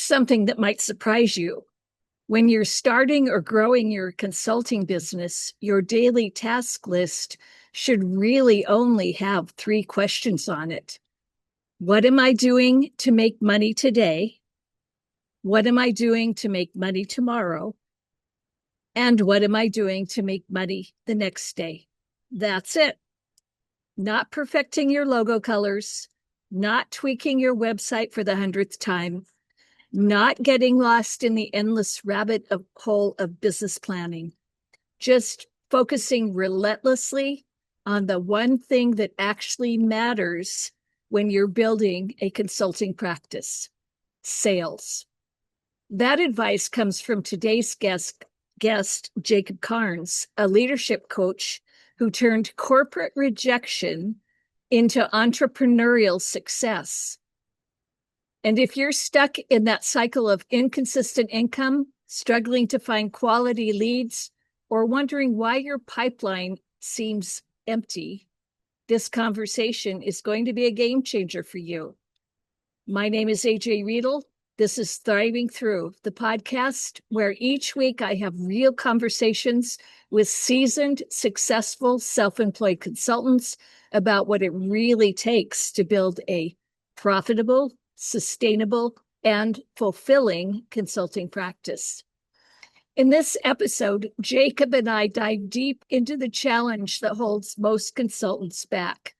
something that might surprise you. When you're starting or growing your consulting business, your daily task list should really only have three questions on it. What am I doing to make money today? What am I doing to make money tomorrow? And what am I doing to make money the next day? That's it. Not perfecting your logo colors, not tweaking your website for the 100th time, not getting lost in the endless rabbit hole of business planning, just focusing relentlessly on the one thing that actually matters when you're building a consulting practice: sales. That advice comes from today's guest Jacob Karnes, a leadership coach who turned corporate rejection into entrepreneurial success. And if you're stuck in that cycle of inconsistent income, struggling to find quality leads, or wondering why your pipeline seems empty, this conversation is going to be a game changer for you. My name is AJ Riedel. This is Thriving Through, the podcast where each week I have real conversations with seasoned, successful, self-employed consultants about what it really takes to build a profitable, sustainable, and fulfilling consulting practice. In this episode, Jacob and I dive deep into the challenge that holds most consultants back: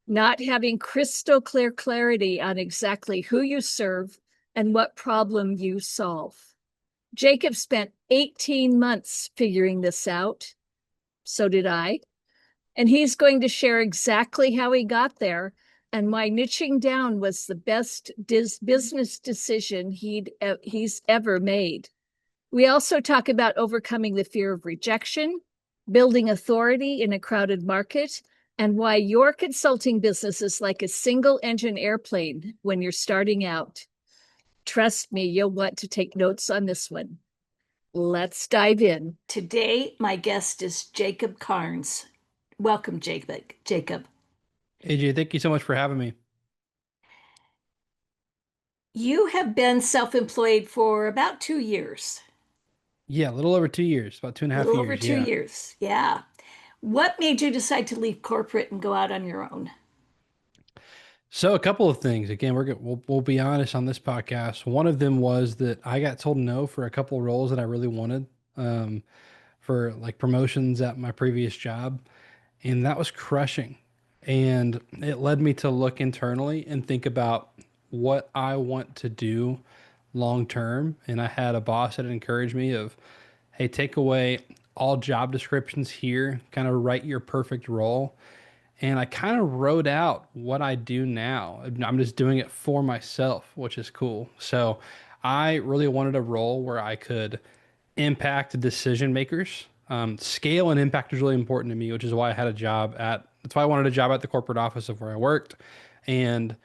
not having crystal clear clarity on exactly who you serve and what problem you solve. Jacob spent 18 months figuring this out. So did I. And he's going to share exactly how he got there and why niching down was the best business decision he's ever made. We also talk about overcoming the fear of rejection, building authority in a crowded market, and why your consulting business is like a single-engine airplane when you're starting out. Trust me, you'll want to take notes on this one. Let's dive in. Today, my guest is Jacob Karnes. Welcome, Jacob. AJ, thank you so much for having me. You have been self-employed for about 2 years. Yeah, a little over 2 years, about two and a A half little over years. two Yeah. years. Yeah. What made you decide to leave corporate and go out on your own? So a couple of things. Again, we'll be honest on this podcast. One of them was that I got told no for a couple of roles that I really wanted, um, for like promotions at my previous job, and that was crushing. And it led me to look internally and think about what I want to do long term. And I had a boss that encouraged me of, hey, take away all job descriptions here, kind of write your perfect role. And I kind of wrote out what I do now. I'm just doing it for myself, which is cool. So I really wanted a role where I could impact decision makers. Scale and impact is really important to me, which is why I had a job at, that's why I wanted a job at the corporate office of where I worked. And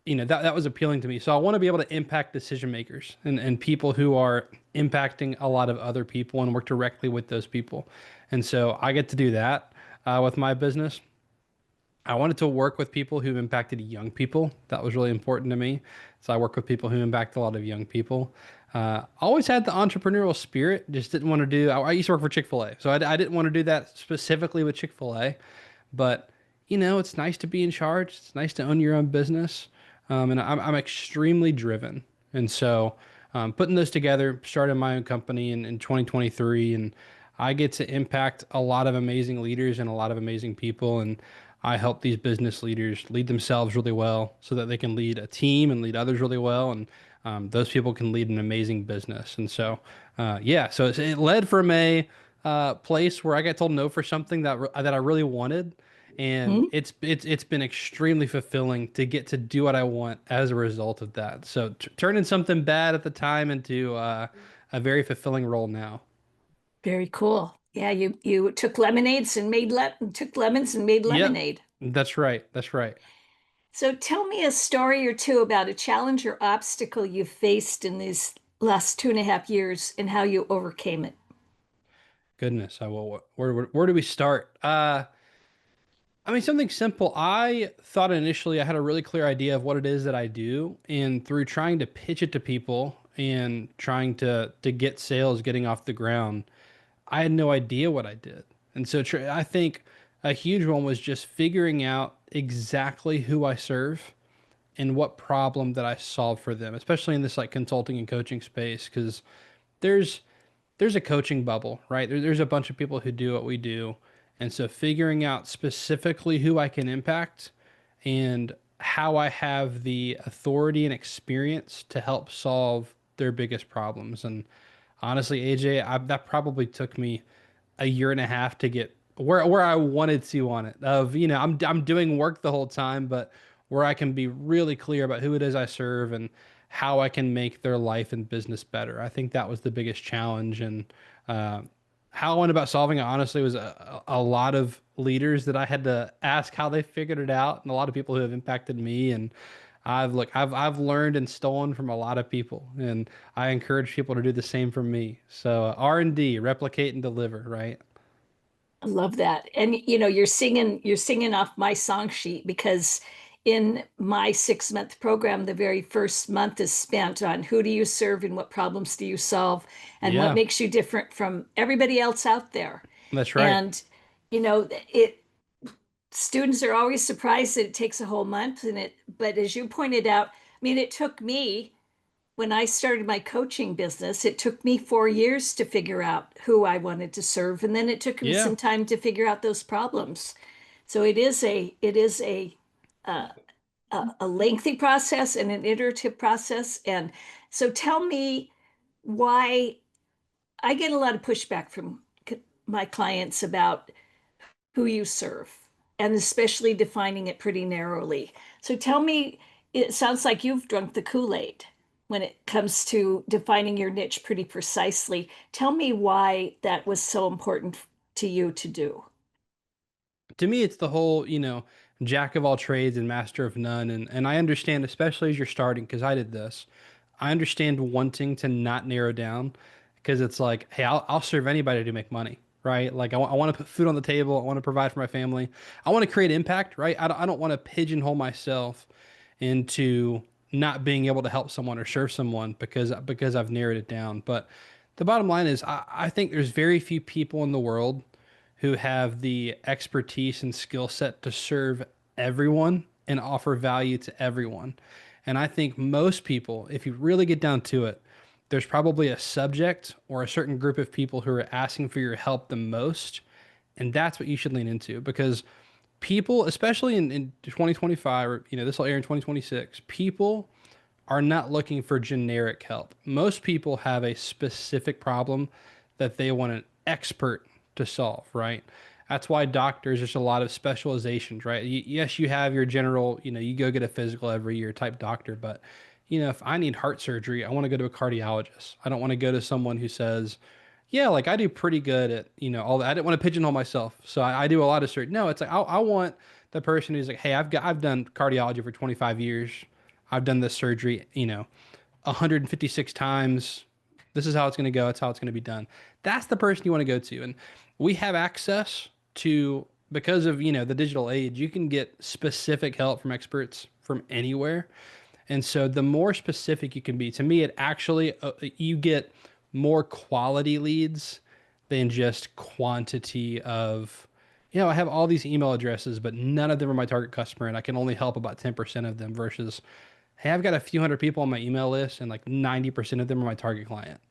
that was appealing to me. So I want to be able to impact decision makers and people who are impacting a lot of other people and work directly with those people. And so I get to do that with my business. I wanted to work with people who impacted young people. That was really important to me. So I work with people who impact a lot of young people. Always had the entrepreneurial spirit, just didn't want to do, I used to work for Chick-fil-A. So I didn't want to do that specifically with Chick-fil-A, but it's nice to be in charge. It's nice to own your own business. And I'm extremely driven. And so putting those together, started my own company in 2023, and I get to impact a lot of amazing leaders and a lot of amazing people. And I help these business leaders lead themselves really well so that they can lead a team and lead others really well. And those people can lead an amazing business. And so, yeah, so it led from a place where I got told no for something that I really wanted. And Hmm? it's been extremely fulfilling to get to do what I want as a result of that. So turning something bad at the time into a very fulfilling role now. Very cool. Yeah, you took lemonades and took lemons and made Yep, lemonade. that's right. That's right. So tell me a story or two about a challenge or obstacle you faced in these last 2.5 years and how you overcame it. Goodness, I will. Where do we start? I mean, something simple. I thought initially I had a really clear idea of what it is that I do, and through trying to pitch it to people and trying to get sales getting off the ground, I had no idea what I did. And so I think a huge one was just figuring out exactly who I serve and what problem that I solve for them, especially in this like consulting and coaching space, because there's there's a coaching bubble, right? There's a bunch of people who do what we do. And so figuring out specifically who I can impact and how I have the authority and experience to help solve their biggest problems. And honestly, AJ, that probably took me a year and a half to get where I wanted to on it. Of, I'm doing work the whole time, but where I can be really clear about who it is I serve and how I can make their life and business better. I think that was the biggest challenge, and uh, how I went about solving it honestly was a lot of leaders that I had to ask how they figured it out, and a lot of people who have impacted me. And I've learned and stolen from a lot of people, and I encourage people to do the same for me. So R&D, replicate and deliver, right? I love that. And you're singing off my song sheet because in my 6 month program, the very first month is spent on who do you serve and what problems do you solve and what Yeah, makes you different from everybody else out there. that's right. And it students are always surprised that it takes a whole month but as you pointed out, I mean, it took me when I started my coaching business, it took me 4 years to figure out who I wanted to serve, and then it took me Yeah. some time to figure out those problems. So uh, a lengthy process and an iterative process. And so tell me why I get a lot of pushback from my clients about who you serve, and especially defining it pretty narrowly. So tell me, it sounds like you've drunk the Kool-Aid when it comes to defining your niche pretty precisely. Tell me why that was so important to you to do. To me, it's the whole, jack of all trades and master of none. And I understand, especially as you're starting, because I did this. I understand wanting to not narrow down because it's like, hey, I'll serve anybody to make money, right? Like I want to put food on the table. I want to provide for my family. I want to create impact, right? I don't want to pigeonhole myself into not being able to help someone or serve someone because I've narrowed it down. But the bottom line is I think there's very few people in the world who have the expertise and skill set to serve everyone and offer value to everyone. And I think most people, if you really get down to it, there's probably a subject or a certain group of people who are asking for your help the most. And that's what you should lean into, because people, especially in 2025, or this will air in 2026, people are not looking for generic help. Most people have a specific problem that they want an expert to solve, right? That's why doctors, there's a lot of specializations, right? Yes, you have your general, you go get a physical every year type doctor, but if I need heart surgery, I want to go to a cardiologist. I don't want to go to someone who says, yeah, like I do pretty good at, all that. I didn't want to pigeonhole myself. So I do a lot of surgery. No, it's like I want the person who's like, hey, I've done cardiology for 25 years. I've done this surgery, 156 times. This is how it's going to go. That's how it's going to be done. That's the person you want to go to. And we have access to, because of, the digital age, you can get specific help from experts from anywhere. And so the more specific you can be, to me, it actually, you get more quality leads than just quantity of, I have all these email addresses, but none of them are my target customer, and I can only help about 10% of them versus, hey, I've got a few hundred people on my email list, and like 90% of them are my target client.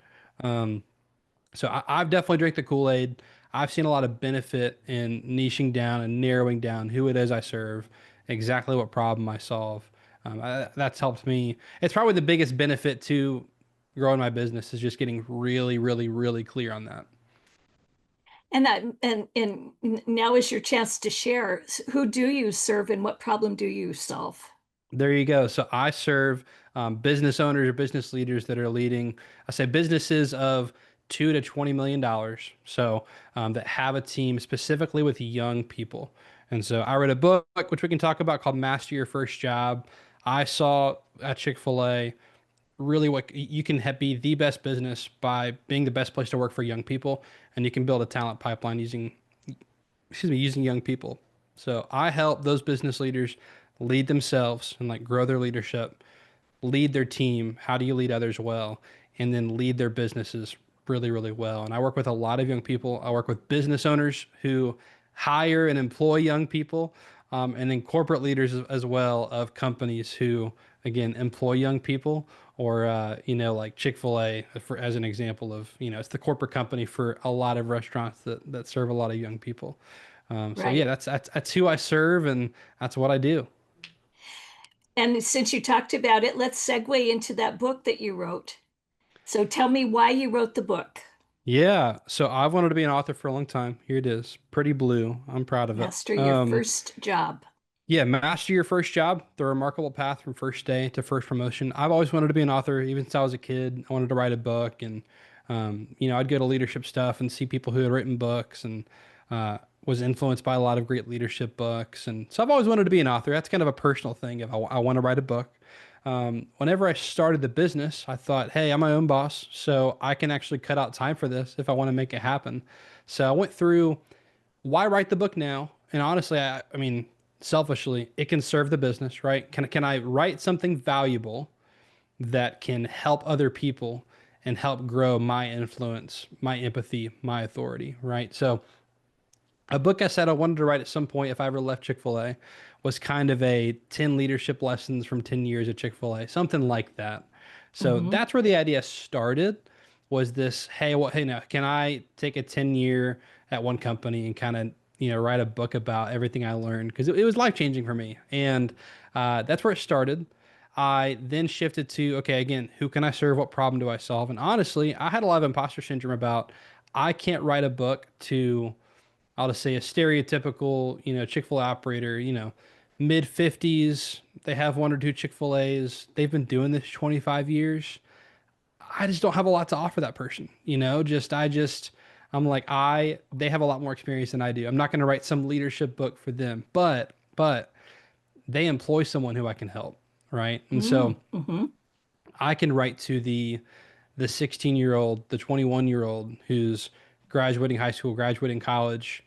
So I've definitely drank the Kool-Aid. I've seen a lot of benefit in niching down and narrowing down who it is I serve, exactly what problem I solve. That's helped me. It's probably the biggest benefit to growing my business is just getting really, really, really clear on that. And now is your chance to share. Who do you serve and what problem do you solve? There you go. So I serve business owners or business leaders that are leading, I say businesses of $2 to $20 million. So that have a team specifically with young people. And so I read a book, which we can talk about, called Master Your First Job. I saw at Chick-fil-A really what you can be the best business by being the best place to work for young people. And you can build a talent pipeline using, excuse me, using young people. So I help those business leaders lead themselves and like grow their leadership, lead their team. How do you lead others well? And then lead their businesses really, really well. And I work with a lot of young people. I work with business owners who hire and employ young people, and then corporate leaders as well of companies who, again, employ young people. Or, like Chick-fil-A, as an example of, it's the corporate company for a lot of restaurants that serve a lot of young people. So yeah, Right. that's who I serve, and that's what I do. And since you talked about it, let's segue into that book that you wrote. So tell me why you wrote the book. Yeah, so I've wanted to be an author for a long time. Here it is, pretty blue. I'm proud of it. Master your first job. Yeah, master your first job, the remarkable path from first day to first promotion. I've always wanted to be an author, even since I was a kid. I wanted to write a book, and I'd go to leadership stuff and see people who had written books, and was influenced by a lot of great leadership books. And so I've always wanted to be an author. That's kind of a personal thing. If I want to write a book. Whenever I started the business, I thought, hey, I'm my own boss, so I can actually cut out time for this if I want to make it happen. So I went through why write the book now? And honestly, I mean, selfishly, it can serve the business, right? Can I write something valuable that can help other people and help grow my influence, my empathy, my authority, right? So a book I said I wanted to write at some point if I ever left Chick-fil-A was kind of a 10 leadership lessons from 10 years at Chick-fil-A, something like that. So Mm-hmm. that's where the idea started, was this, hey, hey now, can I take a 10-year at one company and kind of, write a book about everything I learned? Because it was life-changing for me. And that's where it started. I then shifted to, okay, again, who can I serve? What problem do I solve? And honestly, I had a lot of imposter syndrome about I can't write a book to, I'll just say, a stereotypical, Chick-fil-A operator, mid 50s. They have one or two Chick-fil-A's. They've been doing this 25 years. I just don't have a lot to offer that person, I'm like, they have a lot more experience than I do. I'm not going to write some leadership book for them, but they employ someone who I can help. Right. And so Mm-hmm. I can write to the 16-year-old, the 21-year-old who's graduating high school, graduating college.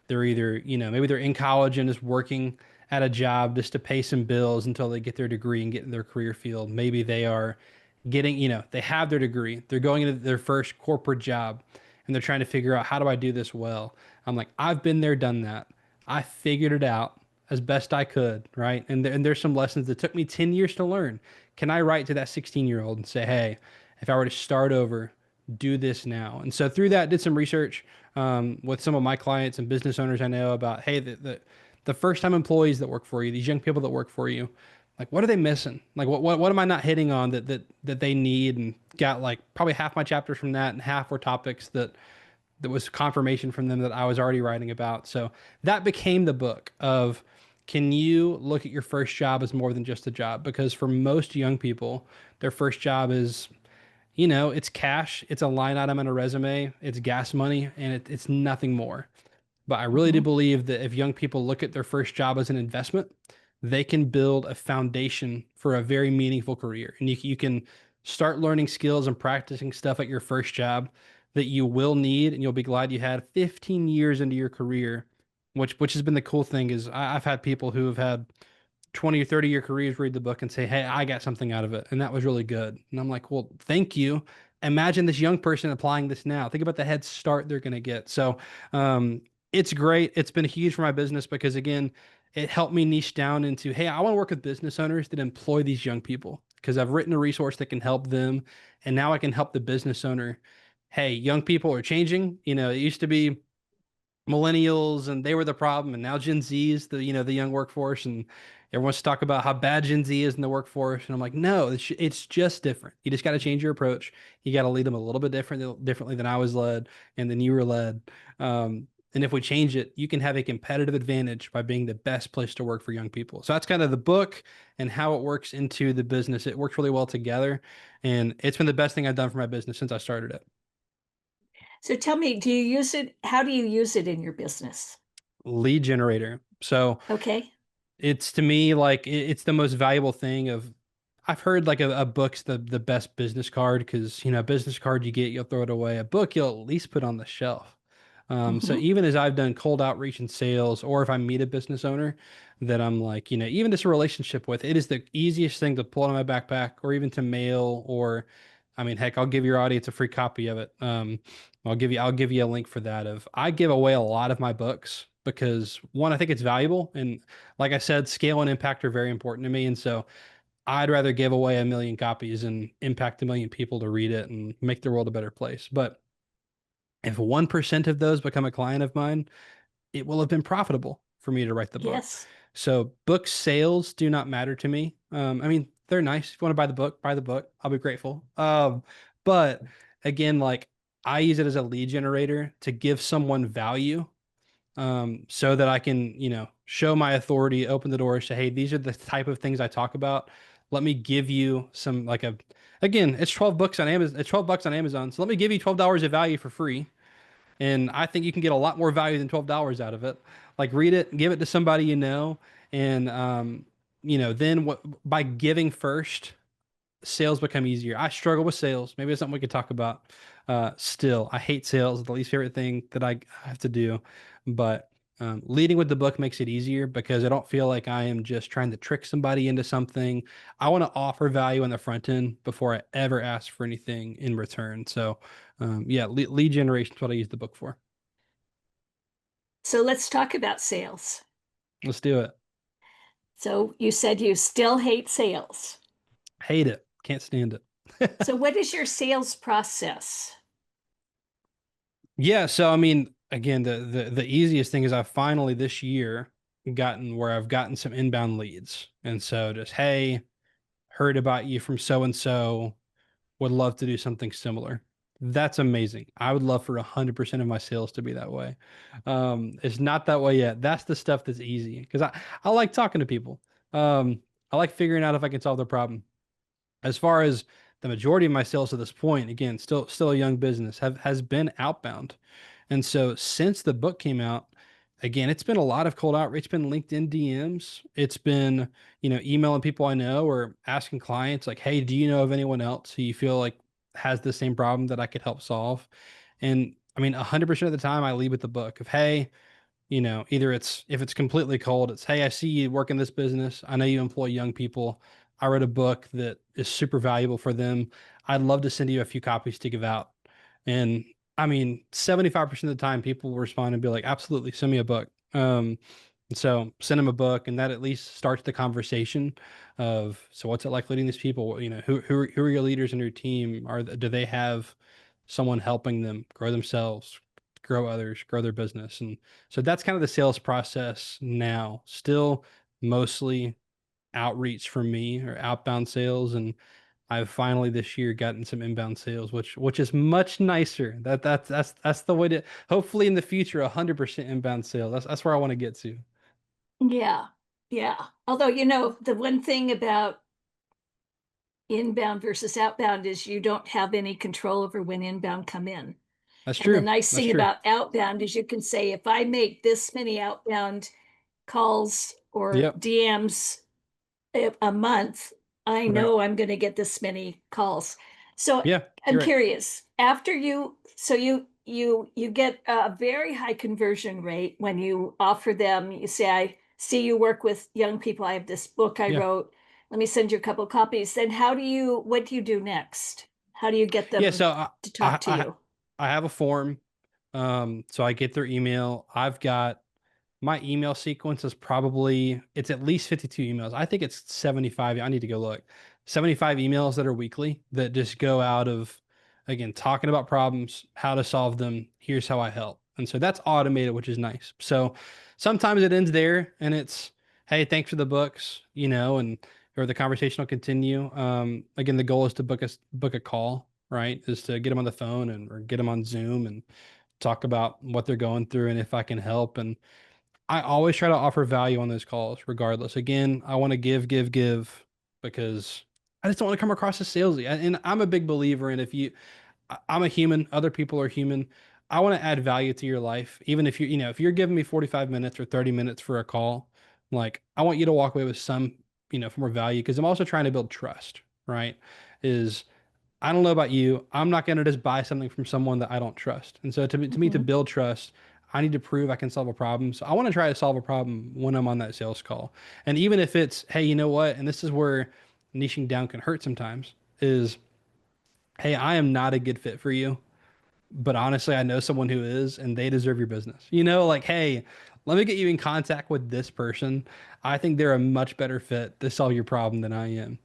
They're either, maybe they're in college and just working at a job just to pay some bills until they get their degree and get in their career field. Maybe they are getting, they have their degree. They're going into their first corporate job and they're trying to figure out, how do I do this well? I'm like, I've been there, done that. I figured it out as best I could, right? And there's some lessons that took me 10 years to learn. Can I write to that 16-year-old and say, hey, if I were to start over, do this now? And so through that, did some research with some of my clients and business owners I know about, hey, the first time employees that work for you, these young people that work for you, like, what are they missing? Like, what am I not hitting on that they need? And got like probably half my chapters from that, and half were topics that was confirmation from them that I was already writing about. So that became the book of, can you look at your first job as more than just a job? Because for most young people, their first job is, it's cash, it's a line item on a resume, it's gas money, and it's nothing more. But I really do Mm-hmm. believe that if young people look at their first job as an investment, they can build a foundation for a very meaningful career. And you can start learning skills and practicing stuff at your first job that you will need, and you'll be glad you had 15 years into your career, which has been the cool thing is I've had people who have had 20 or 30-year careers read the book and say, hey, I got something out of it. And that was really good. And I'm like, well, thank you. Imagine this young person applying this now. Think about the head start they're going to get. So it's great. It's been huge for my business because, again, it helped me niche down into, hey, I want to work with business owners that employ these young people because I've written a resource that can help them. And now I can help the business owner. Hey, young people are changing. It used to be millennials and they were the problem, and now Gen Z is the young workforce, and everyone wants to talk about how bad Gen Z is in the workforce, and I'm like, no, it's just different. You just got to change your approach. You got to lead them a little bit differently than I was led and then you were led. And if we change it, you can have a competitive advantage by being the best place to work for young people. So that's kind of the book and how it works into the business. It works really well together, and it's been the best thing I've done for my business since I started it. So tell me, do you use it? How do you use it in your business? Lead generator. So Okay. it's, to me, like it's the most valuable thing of, I've heard like a book's the best business card because, business card you get, you'll throw it away. A book you'll at least put on the shelf. So Hmm. even as I've done cold outreach and sales, or if I meet a business owner that I'm like, even just a relationship with, it is the easiest thing to pull out of my backpack or even to mail, or I mean, heck, I'll give your audience a free copy of it. I'll give you a link for that. I give away a lot of my books because one, I think it's valuable. And like I said, scale and impact are very important to me. And so I'd rather give away 1 million copies and impact 1 million people to read it and make the world a better place. But if 1% of those become a client of mine, it will have been profitable for me to write the book. Yes. So book sales do not matter to me. I mean, they're nice. If you want to buy the book, buy the book. I'll be grateful. But again, like I use it as a lead generator to give someone value, so that I can, show my authority, open the door, say, hey, these are the type of things I talk about. Let me give you some again, it's 12 books on Amazon. It's 12 bucks on Amazon. So let me give you $12 of value for free. And I think you can get a lot more value than $12 out of it. Like read it, give it to somebody and then what by giving first, sales become easier. I struggle with sales. Maybe it's something we could talk about. Still, I hate sales. It's the least favorite thing that I have to do. But leading with the book makes it easier because I don't feel like I am just trying to trick somebody into something. I want to offer value on the front end before I ever ask for anything in return. So, yeah, lead generation is what I use the book for. So let's talk about sales. Let's do it. So you said you still hate sales. Hate it. Can't stand it. So what is your sales process? Yeah, so I mean, again, the easiest thing is I've finally this year gotten where I've gotten some inbound leads. And so just, hey, heard about you from so and so, would love to do something similar. That's amazing. I would love for 100% of my sales to be that way. It's not that way yet. That's the stuff that's easy because I like talking to people. I like figuring out if I can solve their problem. As far as the majority of my sales to this point, again, still a young business, has been outbound. And so since the book came out, again, it's been a lot of cold outreach. It's been LinkedIn DMs. It's been, emailing people I know or asking clients like, hey, do you know of anyone else who you feel like has the same problem that I could help solve? And I mean, 100% of the time I lead with the book of, hey, either it's if it's completely cold, it's, hey, I see you work in this business. I know you employ young people. I read a book that is super valuable for them. I'd love to send you a few copies to give out. And I mean, 75% of the time people will respond and be like, absolutely, send me a book. So send them a book, and that at least starts the conversation of, so what's it like leading these people? Who are your leaders in your team? Do they have someone helping them grow themselves, grow others, grow their business? And so that's kind of the sales process now. Still mostly outreach for me or outbound sales, and I've finally this year gotten some inbound sales, which is much nicer. That's the way to hopefully in the future 100% inbound sales. That's where I want to get to. Yeah. Yeah. Although, the one thing about inbound versus outbound is you don't have any control over when inbound come in. That's And the true. nice That's thing true. about outbound is you can say, if I make this many outbound calls or Yep. DMs a month, I Right. know I'm going to get this many calls. So Yeah, I'm you're right. curious, after you get a very high conversion rate when you offer them, you say, I see you work with young people. I have this book I Yeah. wrote. Let me send you a couple copies. Then what do you do next? How do you get Yeah, them so to I talk to I you? I have a form. So I get their email. I've got my email sequence is probably it's at least 52 emails. I think it's 75. I need to go look. 75 emails that are weekly that just go out of, again, talking about problems, how to solve them, here's how I help. And so that's automated, which is nice. So sometimes it ends there and it's, hey, thanks for the books, and or the conversation will continue. Again, the goal is to book a call, right? Is to get them on the phone and or get them on Zoom and talk about what they're going through and if I can help. And I always try to offer value on those calls, regardless. Again, I want to give because I just don't want to come across as salesy. And I'm a big believer in I'm a human, other people are human. I want to add value to your life. Even if if you're giving me 45 minutes or 30 minutes for a call, like I want you to walk away with some, more value because I'm also trying to build trust, right? Is I don't know about you. I'm not going to just buy something from someone that I don't trust. And so to me, to Mhm. build trust, I need to prove I can solve a problem. So I want to try to solve a problem when I'm on that sales call. And even if it's, hey, you know what? And this is where niching down can hurt sometimes is, hey, I am not a good fit for you, but honestly, I know someone who is, and they deserve your business. You know, like, hey, let me get you in contact with this person. I think they're a much better fit to solve your problem than I am.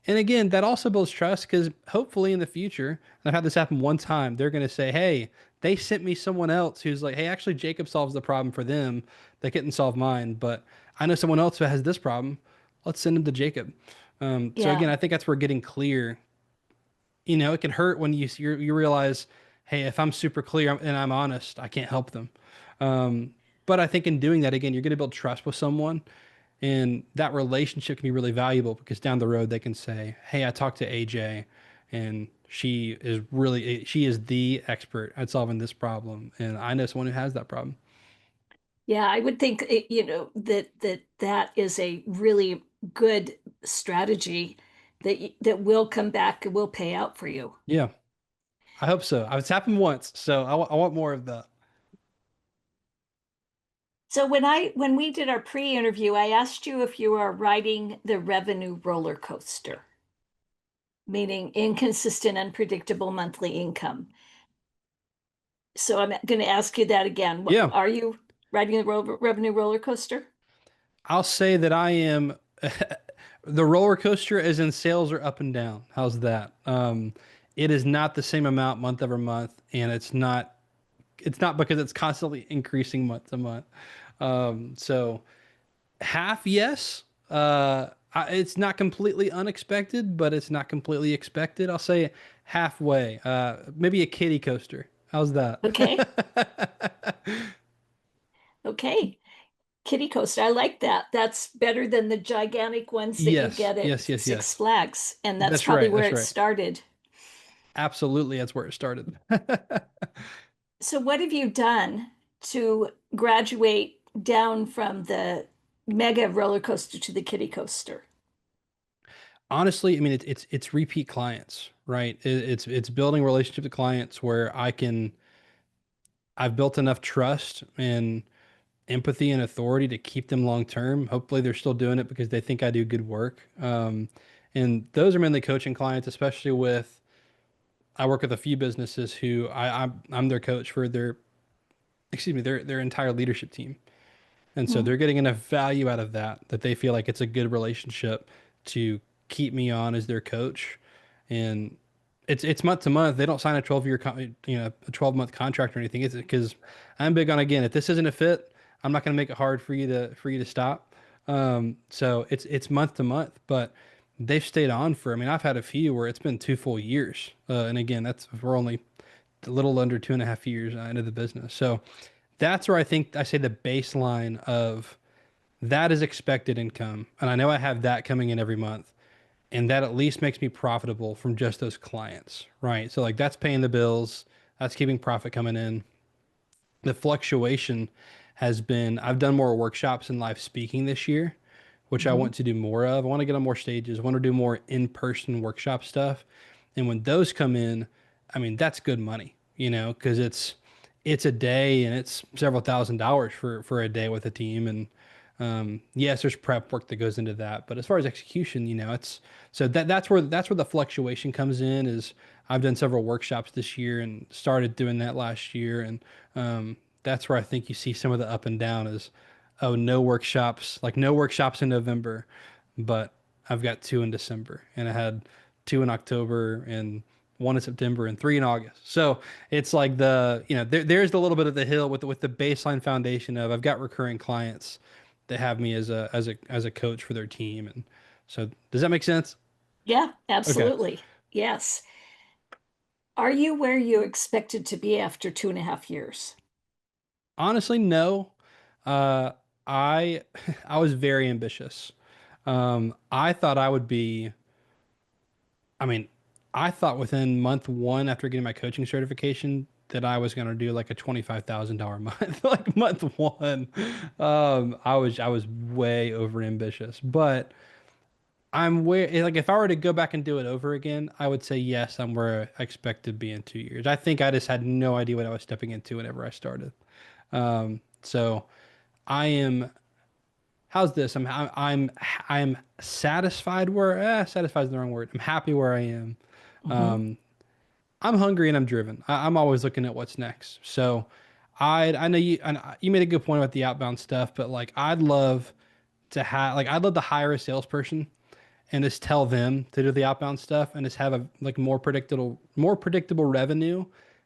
And again, that also builds trust because hopefully in the future, and I've had this happen one time, they're going to say, hey, they sent me someone else who's like, hey, actually, Jacob solves the problem for them. They couldn't solve mine, but I know someone else who has this problem. Let's send them to Jacob. So again, Yeah. I think that's where getting clear, it can hurt when you realize, hey, if I'm super clear and I'm honest, I can't help them. But I think in doing that, again, you're going to build trust with someone, and that relationship can be really valuable because down the road they can say, hey, I talked to AJ, and she is the expert at solving this problem, and I know someone who has that problem. Yeah, I would think that is a really good strategy that will come back and will pay out for you. Yeah, I hope so. It's happened once, so I want more of that. So when we did our pre-interview, I asked you if you are riding the revenue roller coaster, meaning inconsistent, unpredictable monthly income. So I'm going to ask you that again. Yeah, Are you riding the revenue roller coaster? I'll say that I am. The roller coaster as in sales are up and down. How's that? It is not the same amount month over month, and it's not because it's constantly increasing month to month. So half yes. It's not completely unexpected, but it's not completely expected. I'll say halfway. Maybe a kiddie coaster. How's that? Okay. Okay. Kiddie coaster. I like that. That's better than the gigantic ones that you Yes, get yes, at yes, Six yes. Flags. And that's That's probably right. where That's it right. started. Absolutely, that's where it started. So, what have you done to graduate down from the mega roller coaster to the kiddie coaster? Honestly, I mean, it's repeat clients, right? It's building relationship with clients where I've built enough trust and empathy and authority to keep them long term. Hopefully, they're still doing it because they think I do good work. And those are mainly coaching clients, especially with I work with a few businesses who I'm their coach for their entire leadership team. And so Mhm. they're getting enough value out of that they feel like it's a good relationship to keep me on as their coach. And it's month to month. They don't sign a a 12-month contract or anything. It's because I'm big on, again, if this isn't a fit, I'm not going to make it hard for you to stop. So it's month to month, but they've stayed on for, I mean, I've had a few where it's been 2 full years. And again, we're only a little under 2.5 years into the business. So that's where I think I say the baseline of that is expected income. And I know I have that coming in every month. And that at least makes me profitable from just those clients, right? So, like, that's paying the bills, that's keeping profit coming in. The fluctuation has been, I've done more workshops and live speaking this year, which I Mhm. want to do more of. I want to get on more stages, I want to do more in-person workshop stuff. And when those come in, I mean, that's good money, because it's a day and it's several $1,000s for a day with a team. And yes, there's prep work that goes into that, but as far as execution, it's so that's where the fluctuation comes in. Is I've done several workshops this year and started doing that last year, and that's where I think you see some of the up and down. Is, oh, no workshops in November, but I've got two in December, and I had two in October and one in September and three in August. So it's like there's a little bit of the hill with the baseline foundation of I've got recurring clients that have me as a coach for their team. And so does that make sense? Yeah, Okay. absolutely. Yes. Are you where you expected to be after 2.5 years? Honestly, no. Uh, I I was very ambitious. I thought I would be. I mean, I thought within month one after getting my coaching certification that I was going to do like a $25,000 month, like month one. I was way over ambitious, but I'm where, like, if I were to go back and do it over again, I would say yes, I'm where I expect to be in 2 years. I think I just had no idea what I was stepping into whenever I started. So I am, how's this? I'm satisfied where, satisfied is the wrong word. I'm happy where I am. Hmm. Um, I'm hungry and I'm driven. I'm always looking at what's next. So I know you made a good point about the outbound stuff, but like I'd love to hire a salesperson and just tell them to do the outbound stuff and just have a like more predictable revenue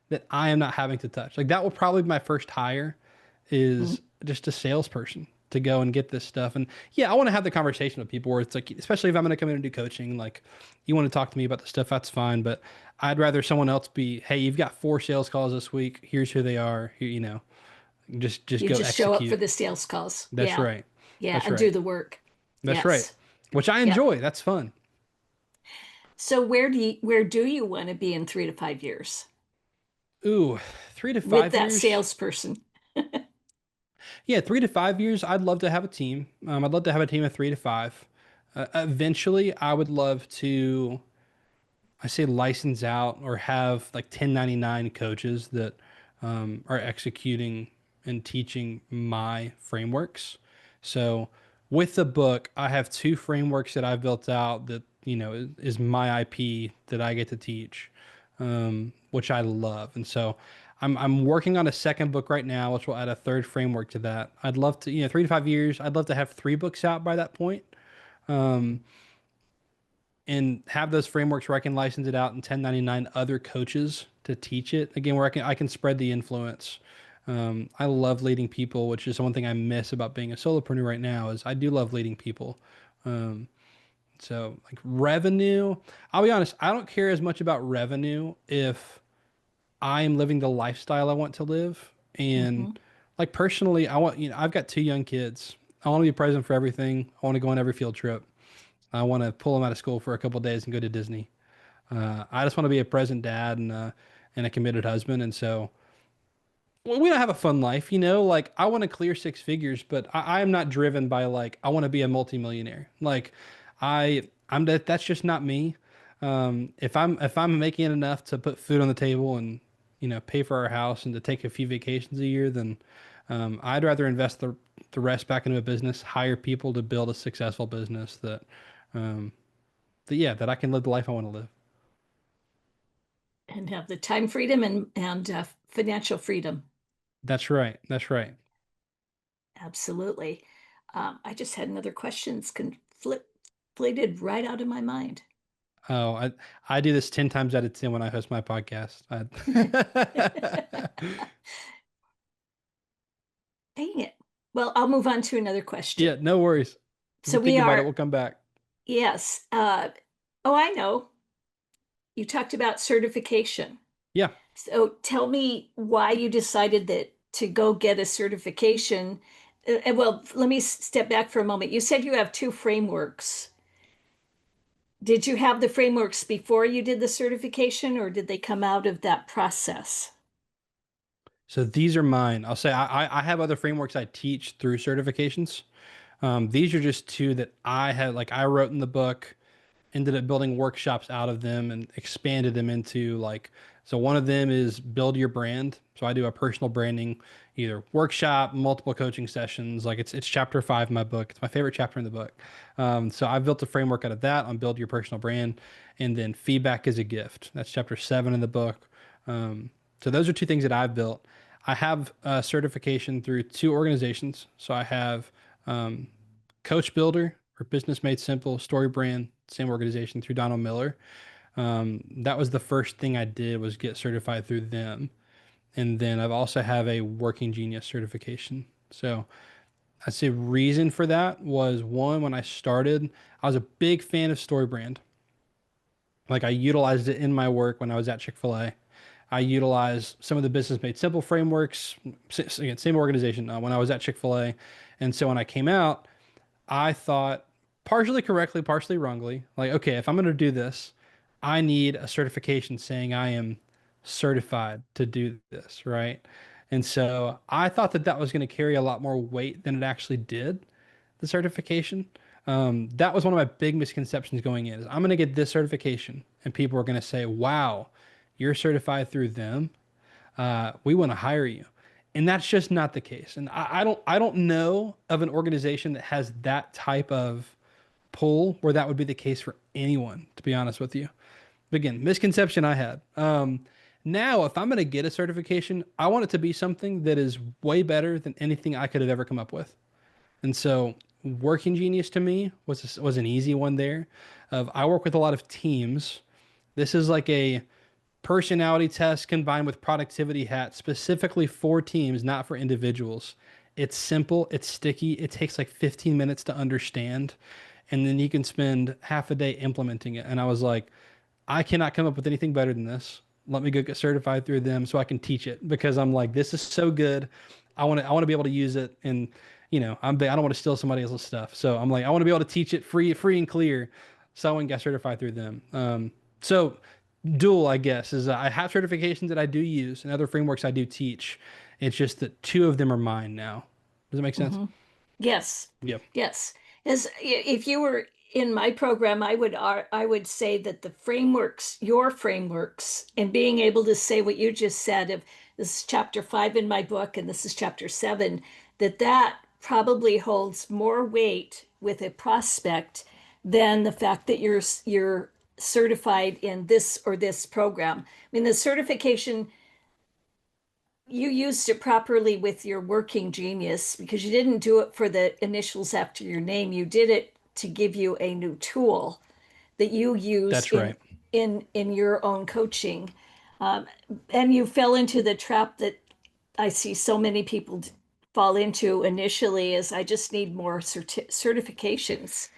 that I am not having to touch. Like that will probably be my first hire is just a salesperson to go and get this stuff. And yeah, I want to have the conversation with people where it's like, especially if I'm going to come in and do coaching, like you want to talk to me about the stuff, that's fine. But I'd rather someone else be, hey, you've got 4 sales calls this week. Here's who they are. Here, just You go just show up for execute. the sales calls. That's Yeah. right. Yeah. That's And do right. the work. That's right. Yes. Which I Yep. enjoy. That's fun. So where do you want to be in 3 to 5 years Ooh, three to with five that years. salesperson? Yeah, 3 to 5 years. I'd love to have a team. I'd love to have a team of 3 to 5. Eventually, I would love to, I say license out or have like 1099 coaches that are executing and teaching my frameworks. So with the book, I have 2 frameworks that I've built out that, is my IP that I get to teach, which I love. And so I'm working on a second book right now, which will add a third framework to that. I'd love to, 3 to 5 years, I'd love to have 3 books out by that point. Um, and have those frameworks where I can license it out and 1099 other coaches to teach it again, where I can spread the influence. I love leading people, which is one thing I miss about being a solopreneur right now is I do love leading people. Um, so like revenue, I'll be honest, I don't care as much about revenue if I am living the lifestyle I want to live. And Hmm. like personally, I've got 2 young kids. I want to be present for everything. I want to go on every field trip. I want to pull them out of school for a couple of days and go to Disney. I just want to be a present dad and a committed husband. And so we don't have a fun life, Like I want to clear 6 figures, but I am not driven by like I want to be a multimillionaire. Like that's just not me. If I'm making enough to put food on the table and pay for our house and to take a few vacations a year, then I'd rather invest the rest back into a business, hire people to build a successful business um, that I can live the life I want to live. And have the time freedom and financial freedom. That's right. That's right. Absolutely. I just had another question. It's conflated right out of my mind. Oh, I do this 10 times out of 10 when I host my podcast. Dang it. Well, I'll move on to another question. Yeah, no worries. You So can think we about it. are, We'll come back. yes. Oh, I know. You talked about certification. Yeah. So tell me why you decided that to go get a certification. Well, let me step back for a moment. You said you have 2 frameworks. Did you have the frameworks before you did the certification, or did they come out of that process? So these are mine. I'll say I have other frameworks I teach through certifications. These are just 2 that I had, like I wrote in the book, ended up building workshops out of them and expanded them into like, so one of them is build your brand. So I do a personal branding, either workshop, multiple coaching sessions. Like it's chapter 5 in my book. It's my favorite chapter in the book. So I built a framework out of that on build your personal brand, and then feedback is a gift. That's chapter 7 in the book. So those are 2 things that I've built. I have a certification through 2 organizations. So I have Coach Builder or Business Made Simple, Story Brand, same organization through Donald Miller. That was the first thing I did was get certified through them. And then I've also have a Working Genius certification. So I'd say reason for that was one, when I started, I was a big fan of Story Brand. Like I utilized it in my work when I was at Chick-fil-A. I utilized some of the Business Made Simple frameworks, again, same organization when I was at Chick-fil-A. And so when I came out, I thought, partially correctly, partially wrongly, like, okay, if I'm going to do this, I need a certification saying I am certified to do this, right? And so I thought that that was going to carry a lot more weight than it actually did, the certification. That was one of my big misconceptions going in is I'm going to get this certification and people are going to say, wow, you're certified through them. We want to hire you. And that's just not the case. And I don't know of an organization that has that type of pull where that would be the case for anyone, to be honest with you. But again, misconception I had. Now, if I'm going to get a certification, I want it to be something that is way better than anything I could have ever come up with. And so, Working Genius to me was an easy one there. Of I work with a lot of teams. This is like a personality test combined with productivity hat specifically for teams, not for individuals. It's simple, it's sticky, it takes like 15 minutes to understand, and then you can spend half a day implementing it. And I was like, I cannot come up with anything better than this. Let me go get certified through them so I can teach it because I'm like, this is so good. I want to be able to use it, and I don't want to steal somebody else's stuff. So I'm like, I want to be able to teach it free and clear. So I went and got certified through them. So dual, I guess, is I have certifications that I do use and other frameworks I do teach. It's just that two of them are mine now. Does that make sense? Mhm. Yes, Yep. yes. As if you were in my program, I would say that the frameworks, your frameworks, and being able to say what you just said of this is chapter 5 in my book and this is chapter 7, that probably holds more weight with a prospect than the fact that you're certified in this or this program. I mean, the certification you used it properly with your working genius because you didn't do it for the initials after your name. You did it to give you a new tool that you use That's right. in your own coaching. Um, and you fell into the trap that I see so many people fall into initially is I just need more certifications.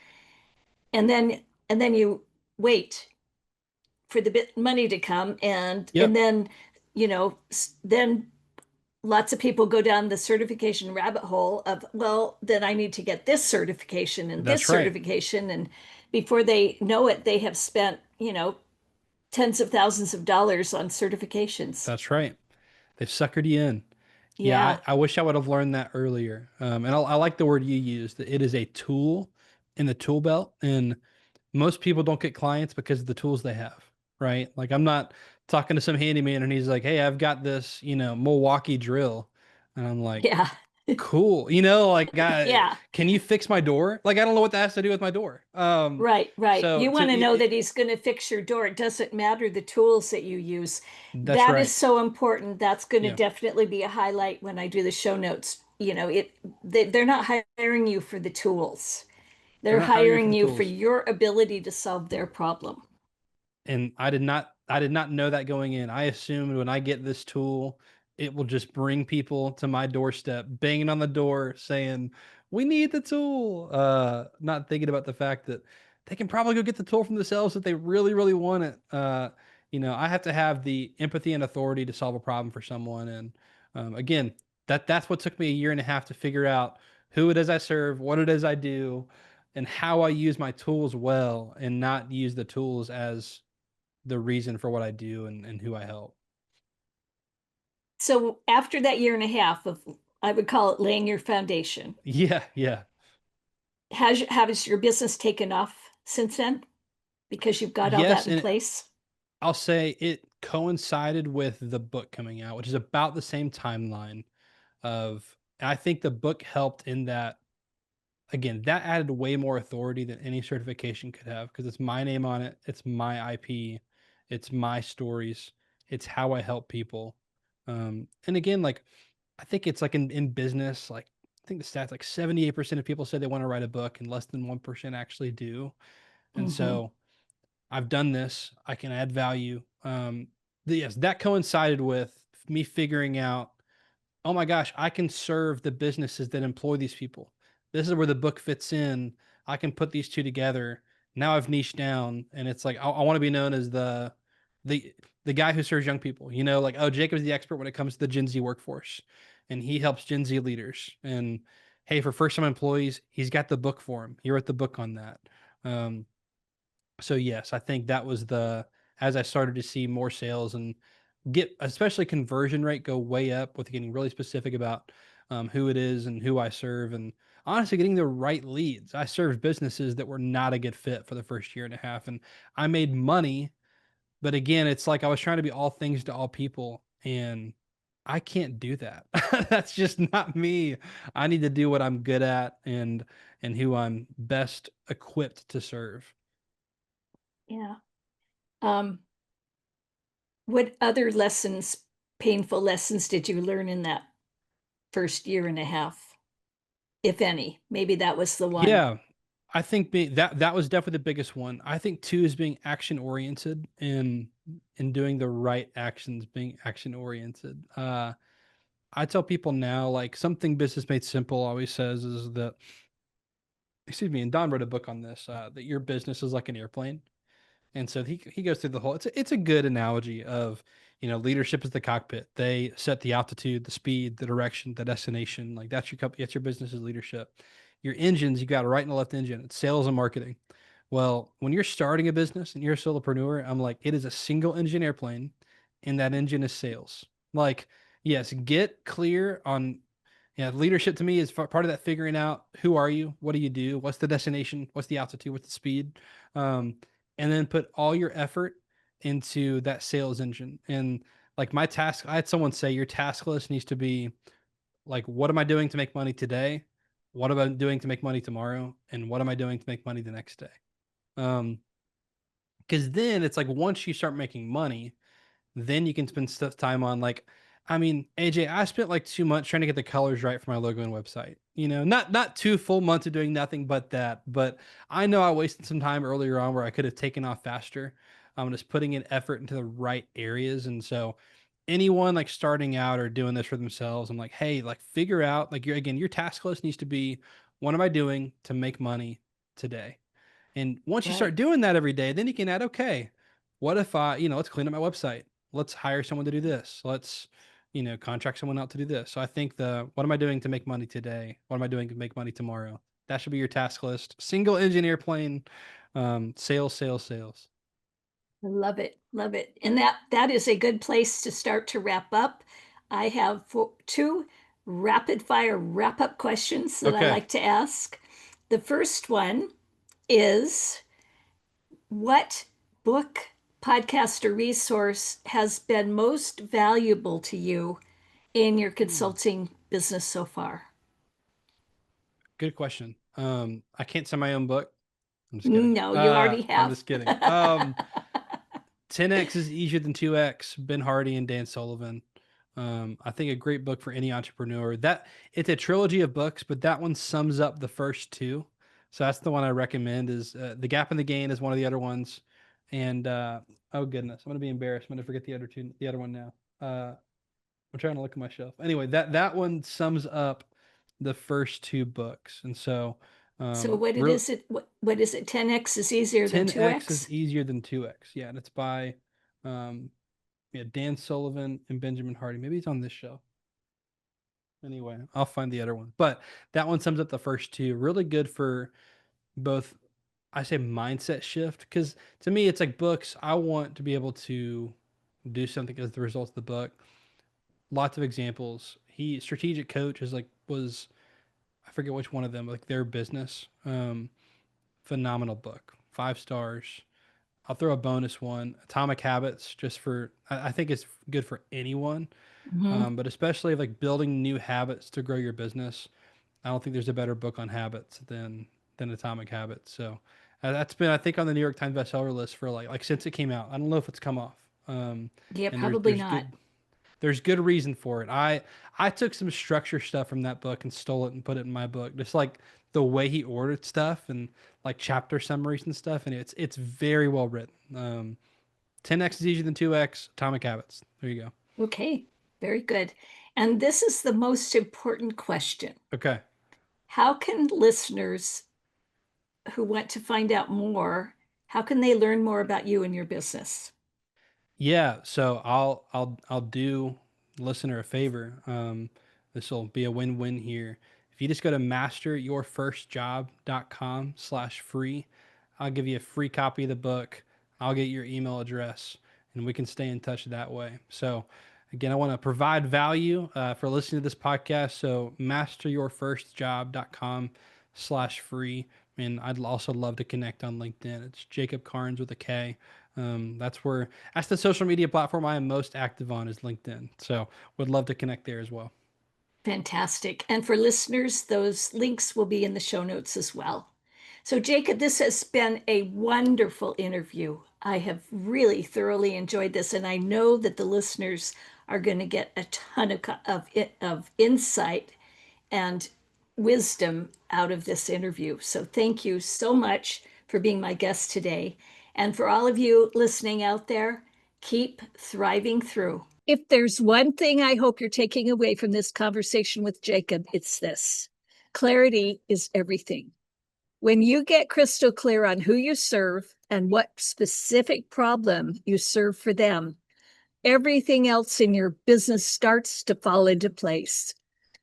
And then you wait for the bit money to come and Yep. then then lots of people go down the certification rabbit hole of, well, then I need to get this certification and this That's right. certification. And before they know it, they have spent, tens of thousands of dollars on certifications. That's right. They've suckered you in. Yeah, I, Yeah. I wish I would have learned that earlier. And I like the word you used, that it is a tool in the tool belt. And most people don't get clients because of the tools they have, right? Like I'm not talking to some handyman and he's like, hey, I've got this, Milwaukee drill. And I'm like, Yeah. cool. Yeah. Can you fix my door? Like, I don't know what that has to do with my door. Right, right. So You to want to know it, that he's going to fix your door. It doesn't matter the tools that you use. that's That is right. so important. That's going to Yeah. definitely be a highlight when I do the show notes. They're not hiring you for the tools. They're They're not hiring you for hiring the you for tools. your ability to solve their problem. And I did not know that going in. I assumed when I get this tool, it will just bring people to my doorstep, banging on the door saying, "We need the tool." Not thinking about the fact that they can probably go get the tool from themselves if they really, really want it. I have to have the empathy and authority to solve a problem for someone. And again, that's what took me a year and a half to figure out who it is I serve, what it is I do, and how I use my tools well, and not use the tools as the reason for what I do and who I help. So after that year and a half of, I would call it laying your foundation, Yeah, yeah. has your business taken off since then because you've got all that Yes, in and place? I'll say it coincided with the book coming out, which is about the same timeline of and I think the book helped in that again, that added way more authority than any certification could have because it's my name on it, it's my IP, it's my stories, it's how I help people. And again, like I think it's like in business, like I think the stats like 78% of people say they want to write a book and less than 1% actually do. And Hmm. so I've done this, I can add value. Yes, that coincided with me figuring out, oh my gosh, I can serve the businesses that employ these people. This is where the book fits in. I can put these two together. Now I've niched down, and it's like I want to be known as the the guy who serves young people. Like, oh, Jacob's the expert when it comes to the Gen Z workforce, and he helps Gen Z leaders. And hey, for first time employees, he's got the book for him. He wrote the book on that. Um, so yes, I think that was the as I started to see more sales and get especially conversion rate go way up with getting really specific about who it is and who I serve. And honestly getting the right leads. I served businesses that were not a good fit for the first year and a half, and I made money. But again, it's like I was trying to be all things to all people, and I can't do that. That's just not me. I need to do what I'm good at and who I'm best equipped to serve. Yeah. Um, what other lessons, painful lessons, did you learn in that first year and a half, if any? Maybe that was the one. Yeah, I think that was definitely the biggest one. I think two is being action oriented and doing the right actions, being action oriented. I tell people now, like something Business Made Simple always says is that, excuse me, and Don wrote a book on this, that your business is like an airplane. And so he goes through the whole. It's a good analogy of, leadership is the cockpit. They set the altitude, the speed, the direction, the destination. Like that's your company. That's your business's leadership. Your engines, you got a right and a left engine. It's sales and marketing. Well, when you're starting a business and you're a solopreneur, I'm like, it is a single engine airplane, and that engine is sales. Like, yes, get clear on. Yeah, leadership to me is part of that figuring out who are you, what do you do, what's the destination, what's the altitude, what's the speed, um, and then put all your effort into that sales engine. And like my task, I had someone say your task list needs to be like, what am I doing to make money today? What am I doing to make money tomorrow? And what am I doing to make money the next day? Um, because then it's like once you start making money, then you can spend stuff time on like, I mean, AJ, I spent like 2 months trying to get the colors right for my logo and website. Not 2 full months of doing nothing but that. But I know I wasted some time earlier on where I could have taken off faster. I'm just putting in effort into the right areas. And so anyone like starting out or doing this for themselves, I'm like, hey, like figure out like your task list needs to be, what am I doing to make money today? And once you start Right. doing that every day, then you can add, okay, what if let's clean up my website. Let's hire someone to do this. Let's, contract someone out to do this. So I think what am I doing to make money today? What am I doing to make money tomorrow? That should be your task list. Single engine airplane, sales, sales, sales. I love it. Love it. And that is a good place to start to wrap up. I have two rapid fire wrap up questions that I Okay. like to ask. The first one is, what book, podcast, or resource has been most valuable to you in your Hmm. consulting business so far? Good question. I can't send my own book. I'm just kidding. No, you already I'm have. just kidding. 10x is easier than 2x. Ben Hardy and Dan Sullivan. I think a great book for any entrepreneur. That it's a trilogy of books, but that one sums up the first two. So that's the one I recommend. Is The Gap in the Gain is one of the other ones, and oh goodness, I'm gonna be embarrassed. I'm gonna forget the other one now. I'm trying to look at my shelf. Anyway, that one sums up the first two books, and so So what it real is it what is it? 10x is easier than 10x is 2x? easier than 2x. Yeah, and it's by um, yeah, Dan Sullivan and Benjamin Hardy. Maybe it's on this show. Anyway, I'll find the other one. But that one sums up the first two. Really good for both, I say mindset shift, because to me, it's like books. I want to be able to do something as the result of the book. Lots of examples. Strategic Coach is like, I forget which one of them, like their business. Phenomenal book. 5 stars. I'll throw a bonus one. Atomic Habits, just I think it's good for anyone. Hmm. But especially like building new habits to grow your business. I don't think there's a better book on habits than Atomic Habits. So that's been, I think, on the New York Times bestseller list for like since it came out. I don't know if it's come off. Yeah, And probably not. there's good reason for it. I took some structure stuff from that book and stole it and put it in my book. Just like the way he ordered stuff and like chapter summaries and stuff, and it's very well written. 10x is easier than 2x. Atomic Habits. There you go. Okay, very good. And this is the most important question. Okay. How can listeners who want to find out more, how can they learn more about you and your business? Yeah, so I'll do listener a favor. This will be a win-win here. If you just go to masteryourfirstjob.com/free, I'll give you a free copy of the book. I'll get your email address and we can stay in touch that way. So Again, I want to provide value for listening to this podcast. So masteryourfirstjob.com/free. And I'd also love to connect on LinkedIn. It's Jacob Karnes with a K. That's the social media platform I am most active on is LinkedIn. So would love to connect there as well. Fantastic. And for listeners, those links will be in the show notes as well. So, Jacob, this has been a wonderful interview. I have really thoroughly enjoyed this, and I know that the listeners are going to get a ton of insight and wisdom out of this interview. So, thank you so much for being my guest today. And for all of you listening out there, keep thriving through. If there's one thing I hope you're taking away from this conversation with Jacob, it's this: clarity is everything. When you get crystal clear on who you serve and what specific problem you serve for them, everything else in your business starts to fall into place.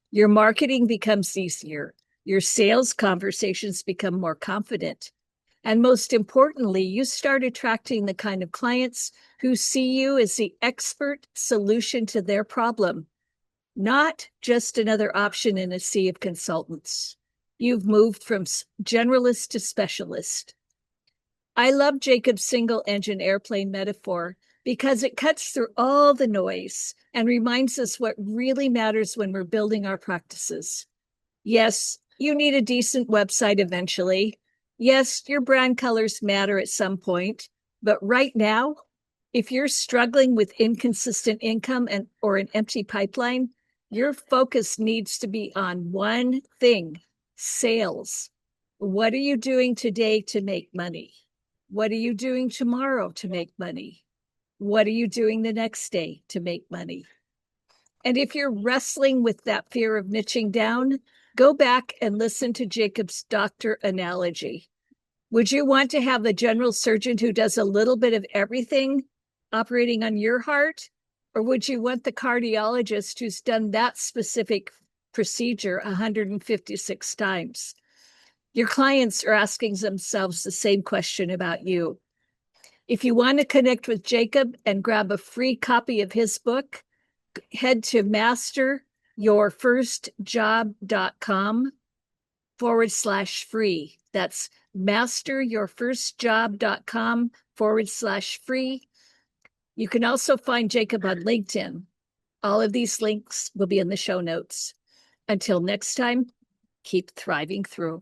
Your marketing becomes easier. Your sales conversations become more confident. And most importantly, you start attracting the kind of clients who see you as the expert solution to their problem, not just another option in a sea of consultants. You've moved from generalist to specialist. I love Jacob's single engine airplane metaphor because it cuts through all the noise and reminds us what really matters when we're building our practices. Yes, you need a decent website eventually. Yes, your brand colors matter at some point. But right now, if you're struggling with inconsistent income or an empty pipeline, your focus needs to be on one thing: sales. What are you doing today to make money? What are you doing tomorrow to make money? What are you doing the next day to make money? And if you're wrestling with that fear of niching down, go back and listen to Jacob's doctor analogy. Would you want to have a general surgeon who does a little bit of everything operating on your heart? Or would you want the cardiologist who's done that specific procedure 156 times? Your clients are asking themselves the same question about you. If you want to connect with Jacob and grab a free copy of his book, head to masteryourfirstjob.com/free. That's masteryourfirstjob.com/free. You can also find Jacob on LinkedIn. All of these links will be in the show notes. Until next time, keep thriving through.